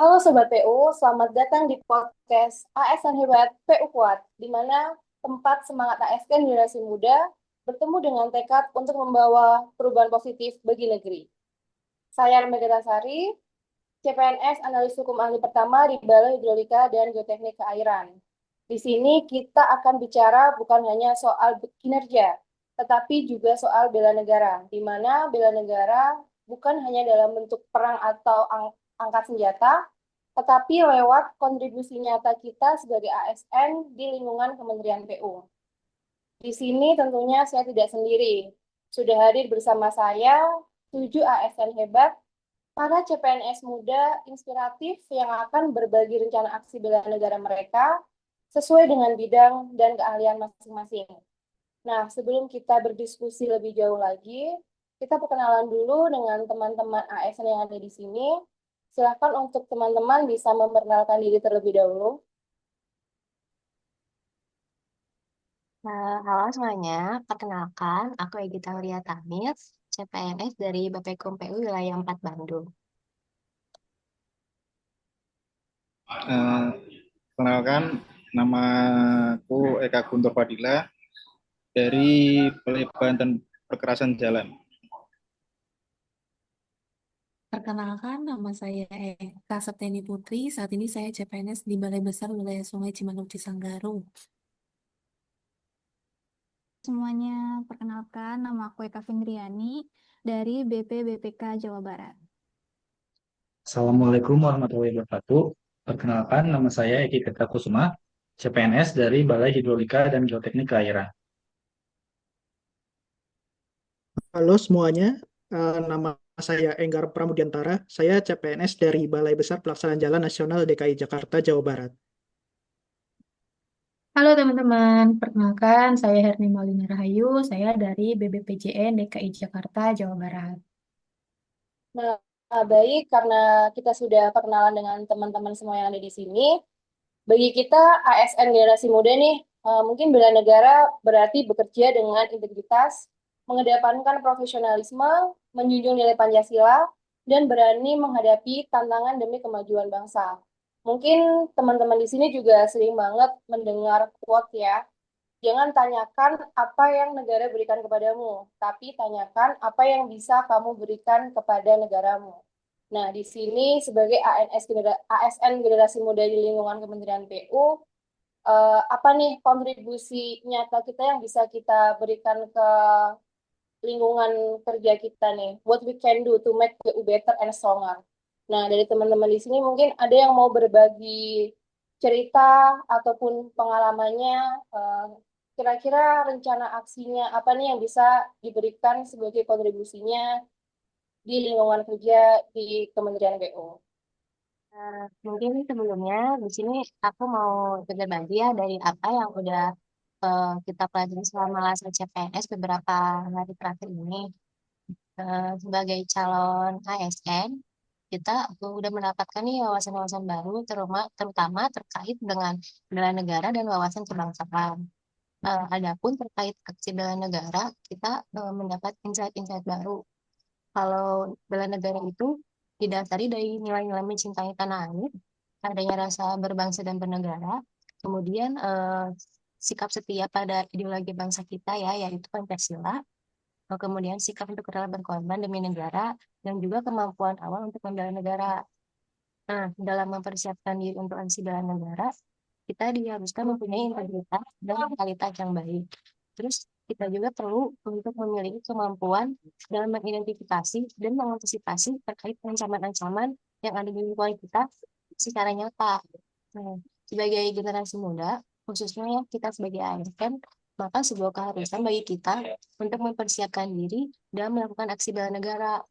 Halo Sobat PU, selamat datang di podcast ASN Hebat PU Kuat, di mana tempat semangat ASN generasi muda bertemu dengan tekad untuk membawa perubahan positif bagi negeri. Saya Megata Sari, CPNS Analis Hukum Ahli Pertama di Balai Hidrolika dan Geoteknik Keairan. Di sini kita akan bicara bukan hanya soal kinerja, tetapi juga soal bela negara, di mana bela negara bukan hanya dalam bentuk perang atau angkat senjata, tetapi lewat kontribusi nyata kita sebagai ASN di lingkungan Kementerian PU. Di sini tentunya saya tidak sendiri. Sudah hadir bersama saya 7 ASN hebat, para CPNS muda inspiratif yang akan berbagi rencana aksi bela negara mereka sesuai dengan bidang dan keahlian masing-masing. Nah, sebelum kita berdiskusi lebih jauh lagi, kita perkenalan dulu dengan teman-teman ASN yang ada di sini. Silakan untuk teman-teman bisa memperkenalkan diri terlebih dahulu. Halo semuanya, perkenalkan, aku Egita Lia Tamir, CPNS dari Bappekom PU Wilayah 4 Bandung. Eh, Kenalkan, namaku Eka Guntur Fadila dari Peleban dan Perkerasan Jalan. Perkenalkan, nama saya Eka Septiani Putri. Saat ini saya CPNS di Balai Besar Wilayah Sungai Cimanuk Cisanggarung. Semuanya, perkenalkan nama aku Eka Findriani dari BPBPK Jawa Barat. Assalamualaikum warahmatullahi wabarakatuh. Perkenalkan, nama saya Eki Petra Kusuma, CPNS dari Balai Hidrolika dan Geoteknik Keairan. Halo semuanya, nama saya Enggar Pramudiantara. Saya CPNS dari Balai Besar Pelaksanaan Jalan Nasional DKI Jakarta, Jawa Barat. Halo teman-teman, perkenalkan saya Herni Maulina Rahayu, saya dari BBPJN DKI Jakarta, Jawa Barat. Nah, baik, karena kita sudah perkenalan dengan teman-teman semua yang ada di sini, bagi kita ASN generasi muda nih, mungkin bela negara berarti bekerja dengan integritas, mengedepankan profesionalisme, menjunjung nilai Pancasila, dan berani menghadapi tantangan demi kemajuan bangsa. Mungkin teman-teman di sini juga sering banget mendengar quote ya, jangan tanyakan apa yang negara berikan kepadamu, tapi tanyakan apa yang bisa kamu berikan kepada negaramu. Nah, di sini sebagai ASN generasi muda di lingkungan Kementerian PU, apa nih kontribusi nyata kita yang bisa kita berikan ke lingkungan kerja kita nih? What we can do to make PU better and stronger. Nah, dari teman-teman di sini mungkin ada yang mau berbagi cerita ataupun pengalamannya, eh, kira-kira rencana aksinya apa nih yang bisa diberikan sebagai kontribusinya di lingkungan kerja di Kementerian PU. Mungkin sebelumnya di sini aku mau berbagi ya dari apa yang udah kita pelajari selama masa CPNS beberapa hari terakhir ini. Sebagai calon ASN, kita udah mendapatkan nih wawasan-wawasan baru, terutama terkait dengan bela negara dan wawasan kebangsaan. Adapun terkait aksi bela negara, kita mendapat insight-insight baru. Kalau bela negara itu didasari dari nilai-nilai mencintai tanah air, adanya rasa berbangsa dan bernegara, kemudian sikap setia pada ideologi bangsa kita ya, yaitu Pancasila, kemudian sikap untuk rela berkorban demi negara, dan juga kemampuan awal untuk membela negara. Nah, dalam mempersiapkan diri untuk aksi bela negara, kita diharuskan mempunyai integritas dan kualitas yang baik. Terus kita juga perlu untuk memiliki kemampuan dalam mengidentifikasi dan mengantisipasi terkait ancaman-ancaman yang ada di lingkungan kita secara nyata. Nah, sebagai generasi muda, khususnya ya kita sebagai ASN, maka sebuah keharusan bagi kita untuk mempersiapkan diri dan melakukan aksi bela negara.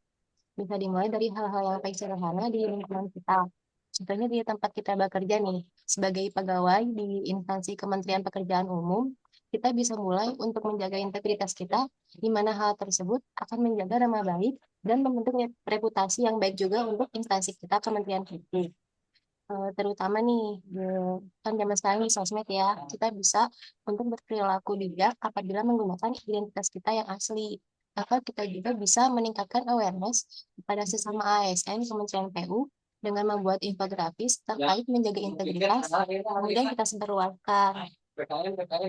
Bisa dimulai dari hal-hal yang paling sederhana di lingkungan kita. Contohnya di tempat kita bekerja nih, sebagai pegawai di instansi Kementerian Pekerjaan Umum, kita bisa mulai untuk menjaga integritas kita, di mana hal tersebut akan menjaga nama baik dan membentuk reputasi yang baik juga untuk instansi kita, Kementerian itu. Terutama nih, kan zaman sekarang di sosmed ya, kita bisa untuk berperilaku bijak apabila menggunakan identitas kita yang asli. Maka kita juga bisa meningkatkan awareness pada sesama ASN Kementerian PU dengan membuat infografis terkait menjaga integritas, kemudian kita sebarluaskan.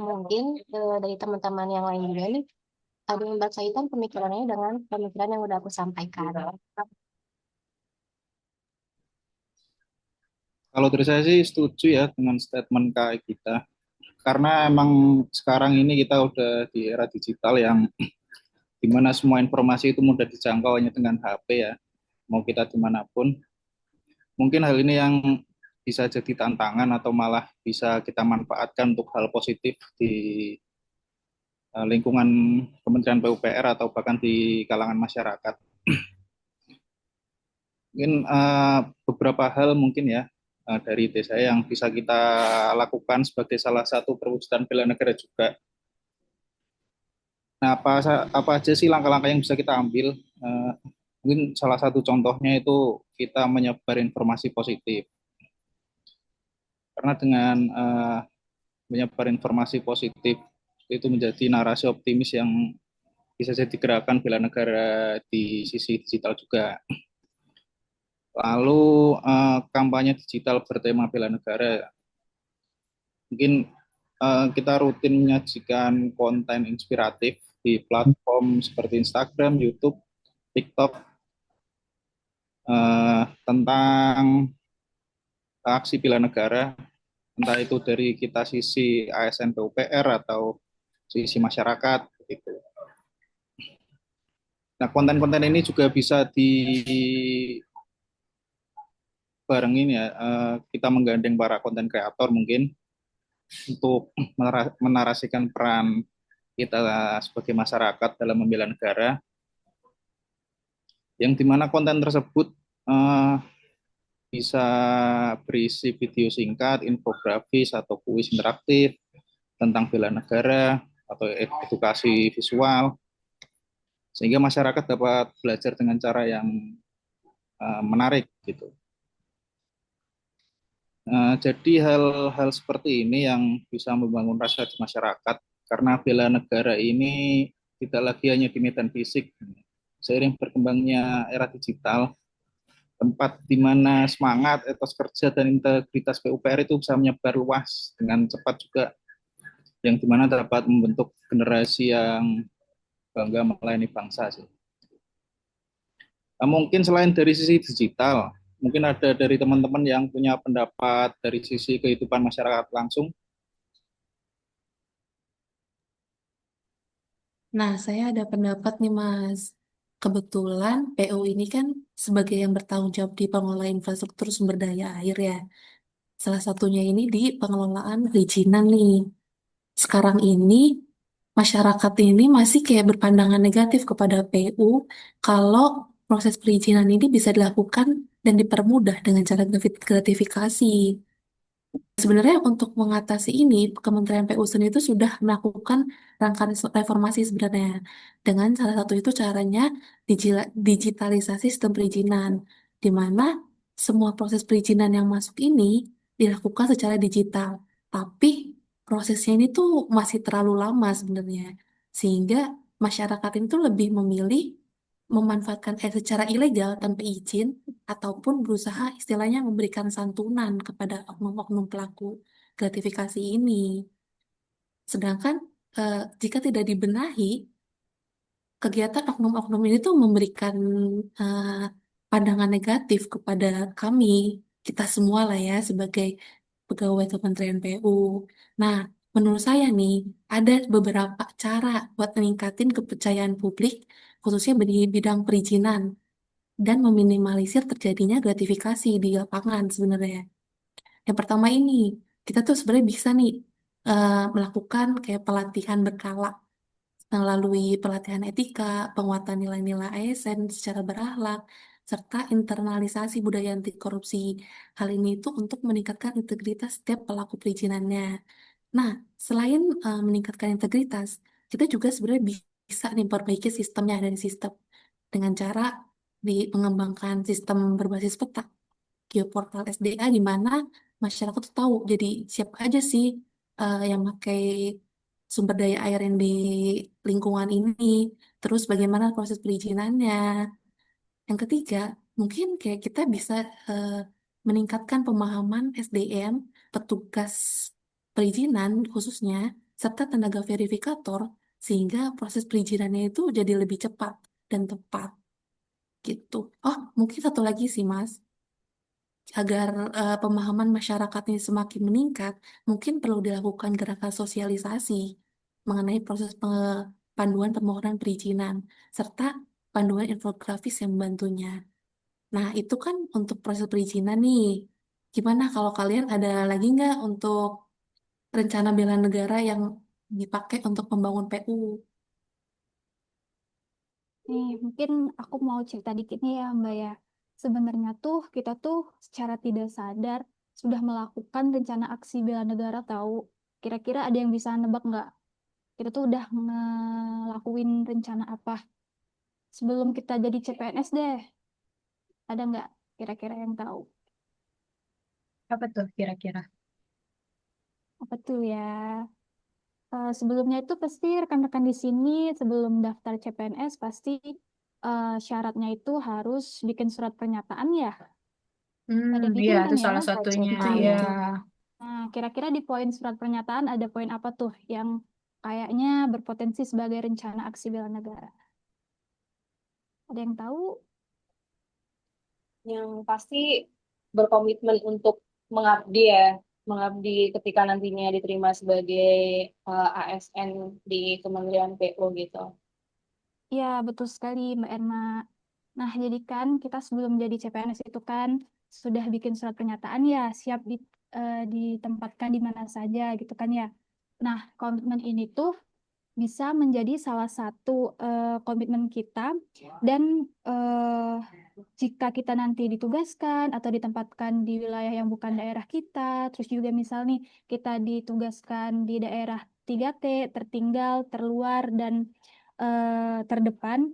Mungkin dari teman-teman yang lain juga nih, ada yang berkaitan pemikirannya dengan pemikiran yang udah aku sampaikan. Kalau dari saya sih setuju ya dengan statement KA kita. Karena emang sekarang ini kita udah di era digital yang dimana semua informasi itu mudah dijangkau hanya dengan HP ya, mau kita dimanapun. Mungkin hal ini yang bisa jadi tantangan atau malah bisa kita manfaatkan untuk hal positif di lingkungan Kementerian PUPR atau bahkan di kalangan masyarakat. Mungkin beberapa hal mungkin ya dari ide saya yang bisa kita lakukan sebagai salah satu perwujudan bela negara juga. Nah, apa aja sih langkah-langkah yang bisa kita ambil? Mungkin salah satu contohnya itu kita menyebar informasi positif. Karena dengan menyebar informasi positif itu menjadi narasi optimis yang bisa jadi gerakan bela negara di sisi digital juga. Lalu kampanye digital bertema bela negara. Mungkin kita rutin menyajikan konten inspiratif di platform seperti Instagram, YouTube, TikTok tentang aksi bela negara, entah itu dari kita sisi ASN PUPR atau sisi masyarakat gitu. Nah, konten-konten ini juga bisa dibarengin ya, kita menggandeng para konten kreator mungkin untuk menarasikan peran kita sebagai masyarakat dalam membela negara, yang dimana konten tersebut bisa berisi video singkat, infografis atau kuis interaktif tentang bela negara atau edukasi visual, sehingga masyarakat dapat belajar dengan cara yang menarik gitu. Jadi hal-hal seperti ini yang bisa membangun rasa di masyarakat, karena bela negara ini tidak lagi hanya di medan fisik. Seiring berkembangnya era digital, tempat di mana semangat, etos kerja, dan integritas PUPR itu bisa menyebar luas dengan cepat juga, yang dimana dapat membentuk generasi yang bangga melayani bangsa sih. Nah, mungkin selain dari sisi digital, mungkin ada dari teman-teman yang punya pendapat dari sisi kehidupan masyarakat langsung. Nah, saya ada pendapat nih, Mas. Kebetulan PU ini kan sebagai yang bertanggung jawab di pengelolaan infrastruktur sumber daya air ya. Salah satunya ini di pengelolaan perizinan nih. Sekarang ini masyarakat ini masih kayak berpandangan negatif kepada PU kalau proses perizinan ini bisa dilakukan dan dipermudah dengan cara gratifikasi. Sebenarnya untuk mengatasi ini, Kementerian PU sendiri itu sudah melakukan rangkaian reformasi sebenarnya. Dengan salah satu itu caranya digitalisasi sistem perizinan, di mana semua proses perizinan yang masuk ini dilakukan secara digital. Tapi prosesnya ini tuh masih terlalu lama sebenarnya. Sehingga masyarakat itu lebih memilih memanfaatkan air secara ilegal tanpa izin ataupun berusaha istilahnya memberikan santunan kepada oknum-oknum pelaku gratifikasi ini. Sedangkan jika tidak dibenahi, kegiatan oknum-oknum ini tuh memberikan eh, pandangan negatif kepada kami, kita semua lah ya sebagai pegawai Kementerian PU. Nah, menurut saya nih, ada beberapa cara buat meningkatin kepercayaan publik, khususnya di bidang perizinan dan meminimalisir terjadinya gratifikasi di lapangan sebenarnya. Yang pertama ini, kita tuh sebenarnya bisa nih melakukan kayak pelatihan berkala melalui pelatihan etika, penguatan nilai-nilai ASN secara berakhlak, serta internalisasi budaya anti korupsi. Hal ini itu untuk meningkatkan integritas setiap pelaku perizinannya. Nah, selain meningkatkan integritas, kita juga sebenarnya bisa nih perbaiki sistemnya dari sistem dengan cara mengembangkan sistem berbasis peta, geoportal SDA di mana masyarakat tuh tahu jadi siapa aja sih yang pakai sumber daya air yang di lingkungan ini, terus bagaimana proses perizinannya. Yang ketiga, mungkin kayak kita bisa eh, meningkatkan pemahaman SDM, petugas perizinan khususnya, serta tenaga verifikator, sehingga proses perizinannya itu jadi lebih cepat dan tepat gitu. Oh, mungkin satu lagi sih, Mas. Agar pemahaman masyarakat ini semakin meningkat, mungkin perlu dilakukan gerakan sosialisasi mengenai proses panduan permohonan perizinan, serta panduan infografis yang membantunya. Nah, itu kan untuk proses perizinan nih. Gimana kalau kalian ada lagi nggak untuk rencana bela negara yang dipakai untuk membangun PU? Nih, mungkin aku mau cerita dikit nih ya, Mbak ya. Sebenarnya tuh kita tuh secara tidak sadar sudah melakukan rencana aksi bela negara tahu. Kira-kira ada yang bisa nebak nggak? Kita tuh udah ngelakuin rencana apa? Sebelum kita jadi CPNS deh, ada nggak kira-kira yang tahu? Apa tuh kira-kira? Apa tuh ya? Sebelumnya itu pasti rekan-rekan di sini sebelum daftar CPNS pasti syaratnya itu harus bikin surat pernyataan ya. Pada Iya, bikin kan itu ya? salah satunya. Betul, Iya. betul. Nah, kira-kira di poin surat pernyataan ada poin apa tuh yang kayaknya berpotensi sebagai rencana aksi bela negara? Ada yang tahu? Yang pasti berkomitmen untuk mengabdi ya, mengabdi ketika nantinya diterima sebagai ASN di Kementerian PU gitu. Ya, betul sekali Mbak Erma. Nah, jadi kan kita sebelum jadi CPNS itu kan sudah bikin surat pernyataan ya, siap ditempatkan di mana saja gitu kan ya. Nah, komitmen ini tuh bisa menjadi salah satu komitmen kita dan jika kita nanti ditugaskan atau ditempatkan di wilayah yang bukan daerah kita, terus juga misal nih kita ditugaskan di daerah 3T, tertinggal, terluar, dan terdepan,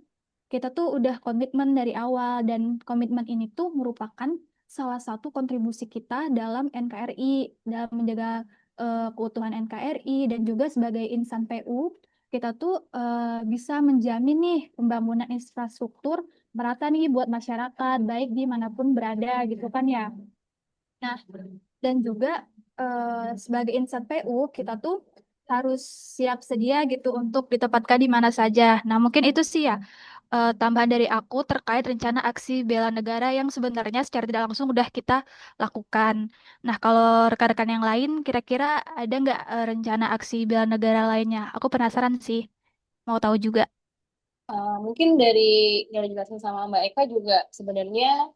kita tuh udah komitmen dari awal dan komitmen ini tuh merupakan salah satu kontribusi kita dalam NKRI, dalam menjaga keutuhan NKRI dan juga sebagai insan PU, kita tuh bisa menjamin nih pembangunan infrastruktur merata nih buat masyarakat, baik dimanapun berada gitu kan ya. Nah, dan juga sebagai insan PU, kita tuh harus siap sedia gitu untuk ditempatkan di mana saja. Nah, mungkin itu sih ya tambahan dari aku terkait rencana aksi bela negara yang sebenarnya secara tidak langsung udah kita lakukan. Nah, kalau rekan-rekan yang lain, kira-kira ada nggak rencana aksi bela negara lainnya? Aku penasaran sih, mau tahu juga. Mungkin dari dijelasin sama Mbak Eka juga sebenarnya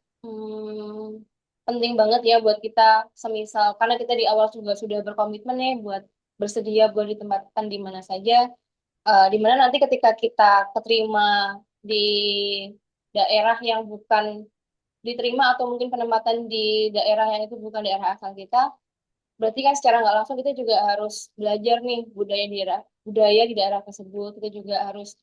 penting banget ya buat kita semisal karena kita di awal juga sudah berkomitmen ya buat bersedia buat ditempatkan di mana saja, di mana nanti ketika kita keterima di daerah yang bukan diterima atau mungkin penempatan di daerah yang itu bukan daerah asal kita, berarti kan secara nggak langsung kita juga harus belajar nih budaya di daerah tersebut. Kita juga harus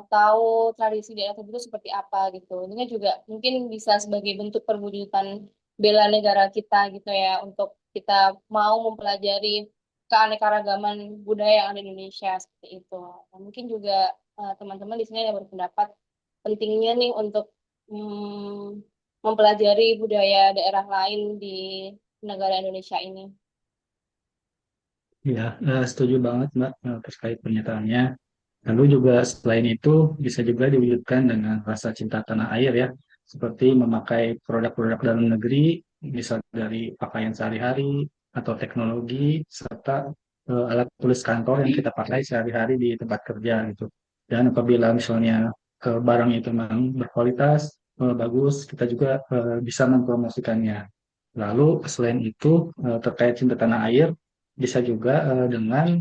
tahu tradisi daerah tersebut itu seperti apa gitu. Ini kan juga mungkin bisa sebagai bentuk perwujudan bela negara kita gitu ya untuk kita mau mempelajari keanekaragaman budaya yang ada di Indonesia seperti itu. Nah, mungkin juga teman-teman di sini ada berpendapat pentingnya nih untuk mempelajari budaya daerah lain di negara Indonesia ini. Ya, setuju banget Mbak terkait pernyataannya. Lalu juga selain itu bisa juga diwujudkan dengan rasa cinta tanah air ya, seperti memakai produk-produk dalam negeri, misal dari pakaian sehari-hari atau teknologi, serta alat tulis kantor yang kita pakai sehari-hari di tempat kerja gitu. Dan apabila misalnya barang itu memang berkualitas, bagus, kita juga bisa mempromosikannya. Lalu selain itu terkait cinta tanah air, bisa juga dengan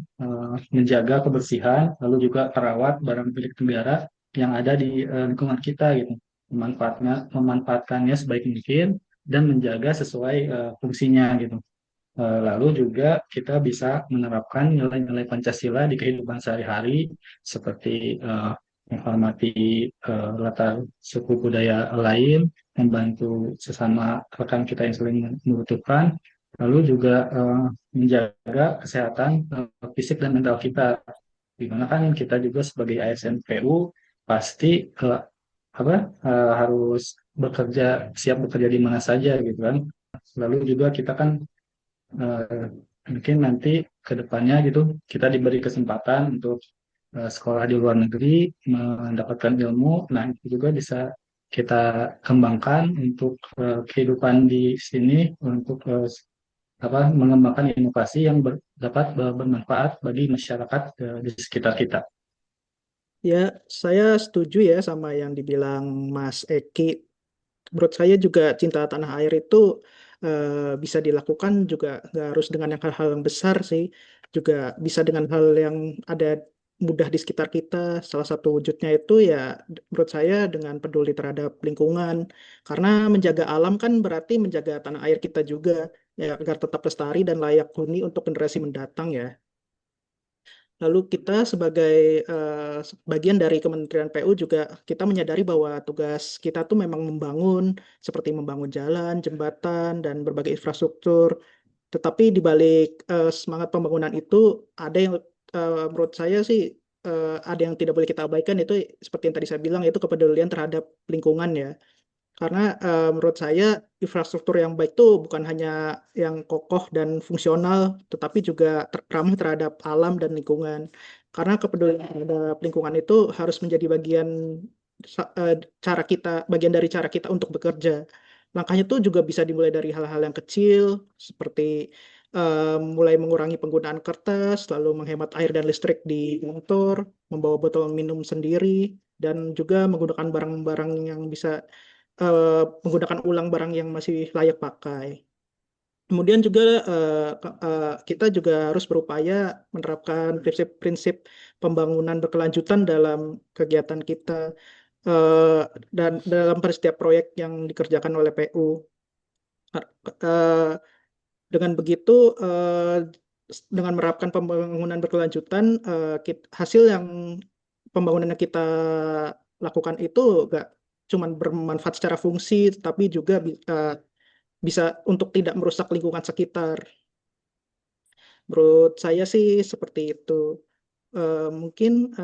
menjaga kebersihan, lalu juga merawat barang milik negara yang ada di lingkungan kita gitu, memanfaatkannya sebaik mungkin dan menjaga sesuai fungsinya gitu. Lalu juga kita bisa menerapkan nilai-nilai Pancasila di kehidupan sehari-hari seperti menghormati latar suku budaya lain, membantu sesama rekan kita yang saling membutuhkan, lalu juga menjaga kesehatan fisik dan mental kita. Di mana kan kita juga sebagai ASN PU pasti harus siap bekerja di mana saja gitu kan. Lalu juga kita kan eh, mungkin nanti ke depannya gitu kita diberi kesempatan untuk sekolah di luar negeri, mendapatkan ilmu. Nah, itu juga bisa kita kembangkan untuk kehidupan di sini, untuk mengembangkan inovasi yang dapat bermanfaat bagi masyarakat di sekitar kita. Ya, saya setuju ya sama yang dibilang Mas Eki. Menurut saya juga cinta tanah air itu bisa dilakukan juga nggak harus dengan yang hal-hal yang besar sih, juga bisa dengan hal yang ada mudah di sekitar kita. Salah satu wujudnya itu ya menurut saya dengan peduli terhadap lingkungan, karena menjaga alam kan berarti menjaga tanah air kita juga ya agar tetap lestari dan layak huni untuk generasi mendatang ya. Lalu kita sebagai bagian dari Kementerian PU juga kita menyadari bahwa tugas kita tuh memang membangun seperti membangun jalan, jembatan, dan berbagai infrastruktur. Tetapi di balik semangat pembangunan itu ada yang menurut saya sih ada yang tidak boleh kita abaikan, itu seperti yang tadi saya bilang, itu kepedulian terhadap lingkungan ya. Karena menurut saya infrastruktur yang baik itu bukan hanya yang kokoh dan fungsional, tetapi juga ramah terhadap alam dan lingkungan. Karena kepedulian terhadap lingkungan itu harus menjadi sa- eh, bagian dari cara kita untuk bekerja. Langkahnya itu juga bisa dimulai dari hal-hal yang kecil, seperti mulai mengurangi penggunaan kertas, lalu menghemat air dan listrik di kantor, membawa botol minum sendiri, dan juga menggunakan barang-barang yang bisa menggunakan ulang barang yang masih layak pakai. Kemudian juga kita juga harus berupaya menerapkan prinsip-prinsip pembangunan berkelanjutan dalam kegiatan kita eh, dan dalam setiap proyek yang dikerjakan oleh PU. Eh, dengan begitu, dengan menerapkan pembangunan berkelanjutan, hasil yang pembangunan yang kita lakukan itu gak cuma bermanfaat secara fungsi, tapi juga bisa untuk tidak merusak lingkungan sekitar. Menurut saya sih seperti itu. Mungkin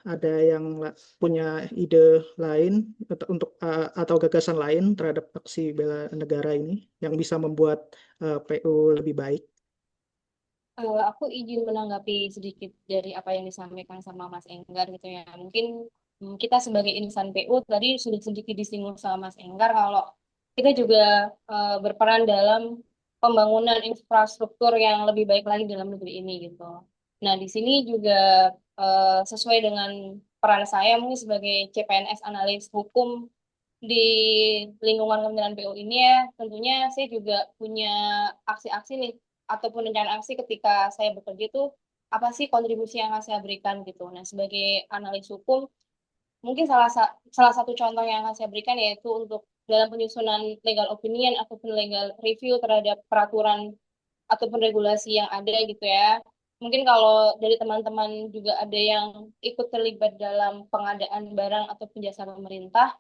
ada yang punya ide lain atau gagasan lain terhadap aksi bela negara ini yang bisa membuat PU lebih baik. Aku izin menanggapi sedikit dari apa yang disampaikan sama Mas Enggar gitu ya. Mungkin kita sebagai insan PU tadi sudah sedikit disinggung sama Mas Enggar kalau kita juga berperan dalam pembangunan infrastruktur yang lebih baik lagi dalam negeri ini gitu. Nah, di sini juga sesuai dengan peran saya mungkin sebagai CPNS analis hukum di lingkungan Kementerian PU ini ya, tentunya saya juga punya aksi-aksi nih ataupun rencana aksi ketika saya bekerja itu apa sih kontribusi yang akan saya berikan gitu. Nah, sebagai analis hukum, mungkin salah satu contoh yang akan saya berikan yaitu untuk dalam penyusunan legal opinion ataupun legal review terhadap peraturan ataupun regulasi yang ada gitu ya. Mungkin kalau dari teman-teman juga ada yang ikut terlibat dalam pengadaan barang ataupun jasa pemerintah,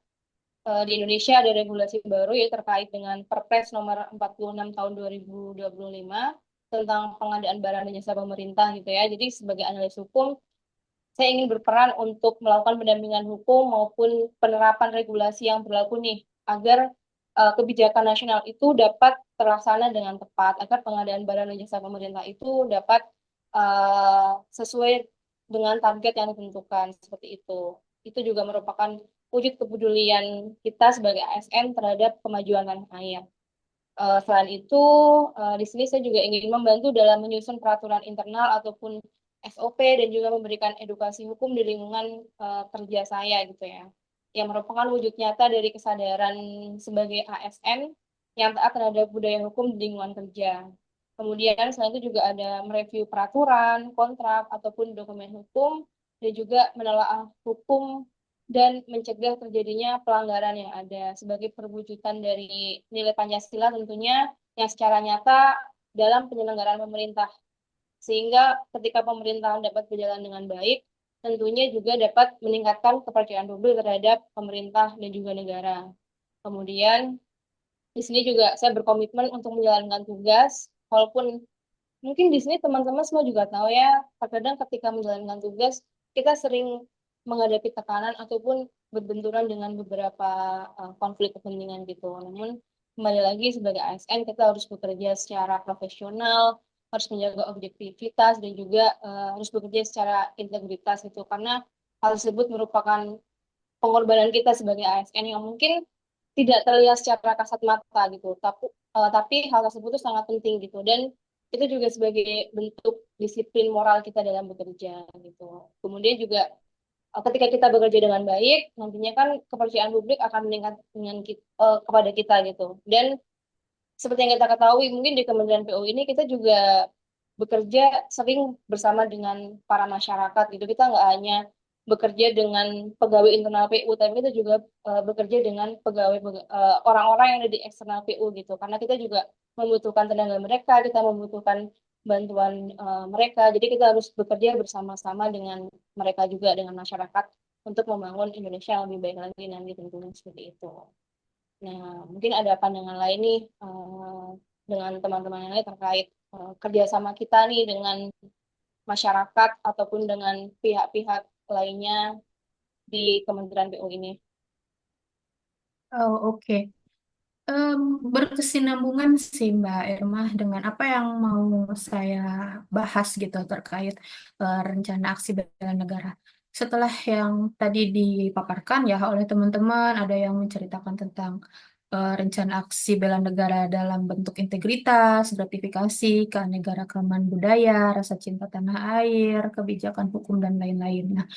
di Indonesia ada regulasi baru ya terkait dengan Perpres nomor 46 tahun 2025 tentang pengadaan barang dan jasa pemerintah gitu ya. Jadi sebagai analis hukum, saya ingin berperan untuk melakukan pendampingan hukum maupun penerapan regulasi yang berlaku nih agar kebijakan nasional itu dapat terlaksana dengan tepat, agar pengadaan barang dan jasa pemerintah itu dapat sesuai dengan target yang ditentukan seperti itu. Itu juga merupakan wujud kepedulian kita sebagai ASN terhadap kemajuan tanah air. Selain itu, di sini saya juga ingin membantu dalam menyusun peraturan internal ataupun SOP dan juga memberikan edukasi hukum di lingkungan kerja saya gitu ya, yang merupakan wujud nyata dari kesadaran sebagai ASN yang taat terhadap budaya hukum di lingkungan kerja. Kemudian selain itu juga ada mereview peraturan, kontrak, ataupun dokumen hukum, dan juga menelaah hukum dan mencegah terjadinya pelanggaran yang ada sebagai perwujudan dari nilai Pancasila tentunya yang secara nyata dalam penyelenggaraan pemerintah. Sehingga ketika pemerintahan dapat berjalan dengan baik, tentunya juga dapat meningkatkan kepercayaan publik terhadap pemerintah dan juga negara. Kemudian di sini juga saya berkomitmen untuk menjalankan tugas, walaupun mungkin di sini teman-teman semua juga tahu ya, terkadang ketika menjalankan tugas, kita sering menghadapi tekanan ataupun berbenturan dengan beberapa konflik kepentingan gitu. Namun kembali lagi sebagai ASN kita harus bekerja secara profesional, harus menjaga objektivitas dan juga harus bekerja secara integritas gitu. Karena hal tersebut merupakan pengorbanan kita sebagai ASN yang mungkin tidak terlihat secara kasat mata gitu, tapi hal tersebut itu sangat penting gitu dan itu juga sebagai bentuk disiplin moral kita dalam bekerja gitu. Kemudian juga ketika kita bekerja dengan baik, nantinya kan kepercayaan publik akan meningkat kepada kita gitu. Dan seperti yang kita ketahui, mungkin di Kementerian PU ini kita juga bekerja sering bersama dengan para masyarakat gitu. Kita nggak hanya bekerja dengan pegawai internal PU, tapi kita juga bekerja dengan orang-orang yang ada di eksternal PU gitu. Karena kita juga membutuhkan tenaga mereka, kita membutuhkan bantuan mereka. Jadi kita harus bekerja bersama-sama dengan mereka juga, dengan masyarakat untuk membangun Indonesia yang lebih baik lagi nanti tentunya seperti itu. Nah, mungkin ada pandangan lain nih dengan teman-teman yang lain terkait kerjasama kita nih dengan masyarakat ataupun dengan pihak-pihak lainnya di Kementerian PU ini. Oh, oke. Berkesinambungan sih Mbak Irma dengan apa yang mau saya bahas gitu terkait rencana aksi bela negara. Setelah yang tadi dipaparkan ya oleh teman-teman, ada yang menceritakan tentang rencana aksi bela negara dalam bentuk integritas, gratifikasi, keanekaragaman budaya, rasa cinta tanah air, kebijakan hukum dan lain-lain. Nah,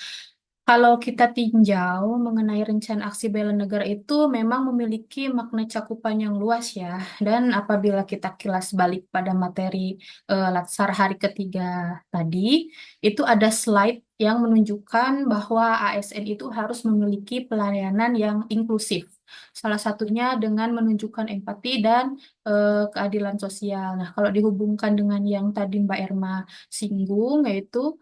kalau kita tinjau mengenai rencana aksi bela negara itu memang memiliki makna cakupan yang luas ya. Dan apabila kita kilas balik pada materi Latsar hari ketiga tadi, itu ada slide yang menunjukkan bahwa ASN itu harus memiliki pelayanan yang inklusif. Salah satunya dengan menunjukkan empati dan keadilan sosial. Nah, kalau dihubungkan dengan yang tadi Mbak Erma singgung, yaitu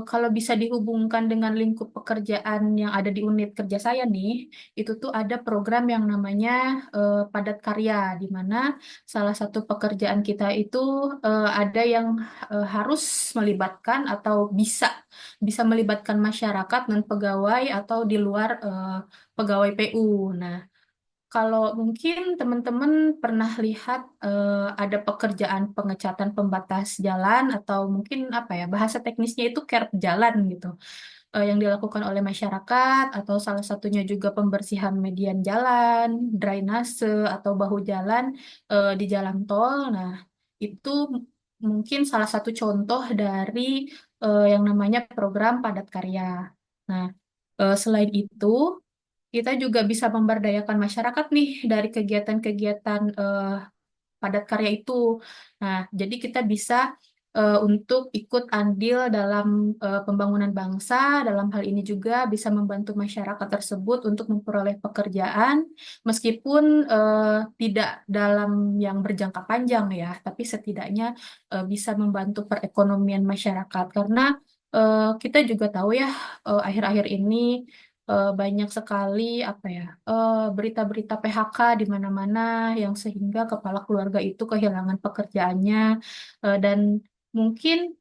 kalau bisa dihubungkan dengan lingkup pekerjaan yang ada di unit kerja saya nih, itu tuh ada program yang namanya padat karya, di mana salah satu pekerjaan kita itu ada yang harus melibatkan atau bisa melibatkan masyarakat dan pegawai atau di luar pegawai PU. Nah, kalau mungkin teman-teman pernah lihat ada pekerjaan pengecatan pembatas jalan atau mungkin apa ya bahasa teknisnya itu kerb jalan gitu yang dilakukan oleh masyarakat atau salah satunya juga pembersihan median jalan, drainase atau bahu jalan di jalan tol. Nah, itu mungkin salah satu contoh dari yang namanya program padat karya. Nah, selain itu kita juga bisa memberdayakan masyarakat nih dari kegiatan-kegiatan padat karya itu. Nah, jadi kita bisa untuk ikut andil dalam pembangunan bangsa. Dalam hal ini juga bisa membantu masyarakat tersebut untuk memperoleh pekerjaan, meskipun tidak dalam yang berjangka panjang ya, tapi setidaknya bisa membantu perekonomian masyarakat. Karena kita juga tahu ya, akhir-akhir ini banyak sekali apa ya berita-berita PHK di mana-mana yang sehingga kepala keluarga itu kehilangan pekerjaannya. Dan mungkin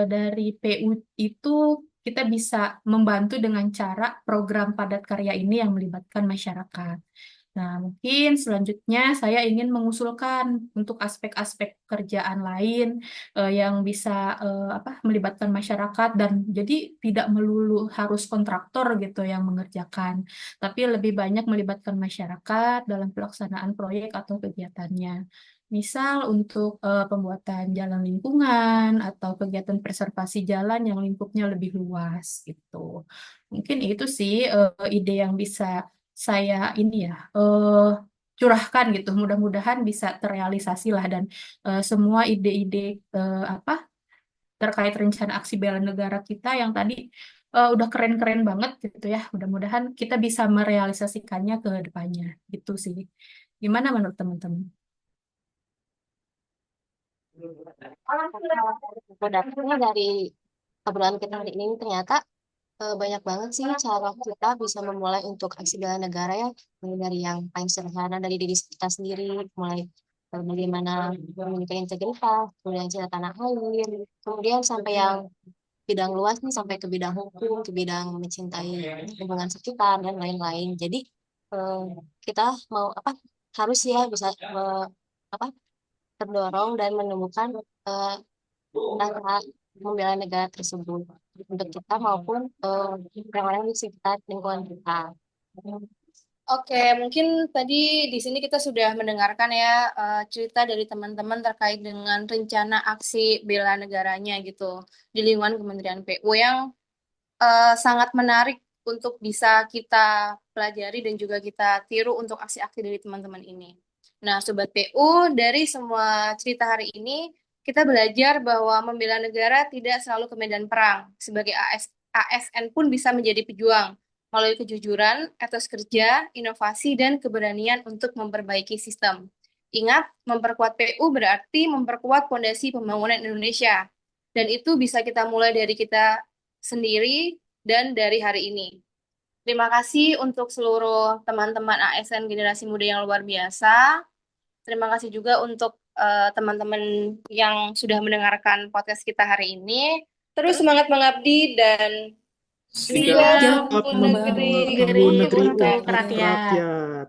dari PU itu kita bisa membantu dengan cara program padat karya ini yang melibatkan masyarakat. Nah, mungkin selanjutnya saya ingin mengusulkan untuk aspek-aspek pekerjaan lain yang bisa melibatkan masyarakat dan jadi tidak melulu harus kontraktor gitu yang mengerjakan, tapi lebih banyak melibatkan masyarakat dalam pelaksanaan proyek atau kegiatannya. Misal untuk pembuatan jalan lingkungan atau kegiatan preservasi jalan yang lingkupnya lebih luas gitu. Mungkin itu sih ide yang bisa saya ini ya curahkan gitu. Mudah-mudahan bisa terrealisasi lah dan semua ide-ide apa terkait rencana aksi bela negara kita yang tadi udah keren-keren banget gitu ya. Mudah-mudahan kita bisa merealisasikannya ke depannya gitu sih. Gimana menurut teman-teman? Produknya dari obrolan kita hari ini ternyata banyak banget sih cara kita bisa memulai untuk aksi bela negara ya. Mulai dari yang paling sederhana dari diri kita sendiri, mulai bagaimana memiliki integritas, kemudian cinta tanah air, kemudian sampai yang bidang luas nih sampai ke bidang hukum, ke bidang mencintai lingkungan sekitar dan lain-lain. Jadi eh, kita mau apa harus ya bisa apa terdorong dan menemukan eh, rasa membela negara tersebut untuk kita maupun orang-orang di sekitar lingkungan kita. Oke, mungkin tadi di sini kita sudah mendengarkan ya cerita dari teman-teman terkait dengan rencana aksi bela negaranya gitu di lingkungan Kementerian PU yang sangat menarik untuk bisa kita pelajari dan juga kita tiru untuk aksi-aksi dari teman-teman ini. Nah, Sobat PU, dari semua cerita hari ini, kita belajar bahwa membela negara tidak selalu ke medan perang. Sebagai ASN pun bisa menjadi pejuang melalui kejujuran, etos kerja, inovasi, dan keberanian untuk memperbaiki sistem. Ingat, memperkuat PU berarti memperkuat fondasi pembangunan Indonesia. Dan itu bisa kita mulai dari kita sendiri dan dari hari ini. Terima kasih untuk seluruh teman-teman ASN Generasi Muda yang luar biasa. Terima kasih juga untuk teman-teman yang sudah mendengarkan podcast kita hari ini. Terus semangat mengabdi dan Siap siap Siap untuk membangun negeri membangun negeri untuk untuk rakyat. rakyat.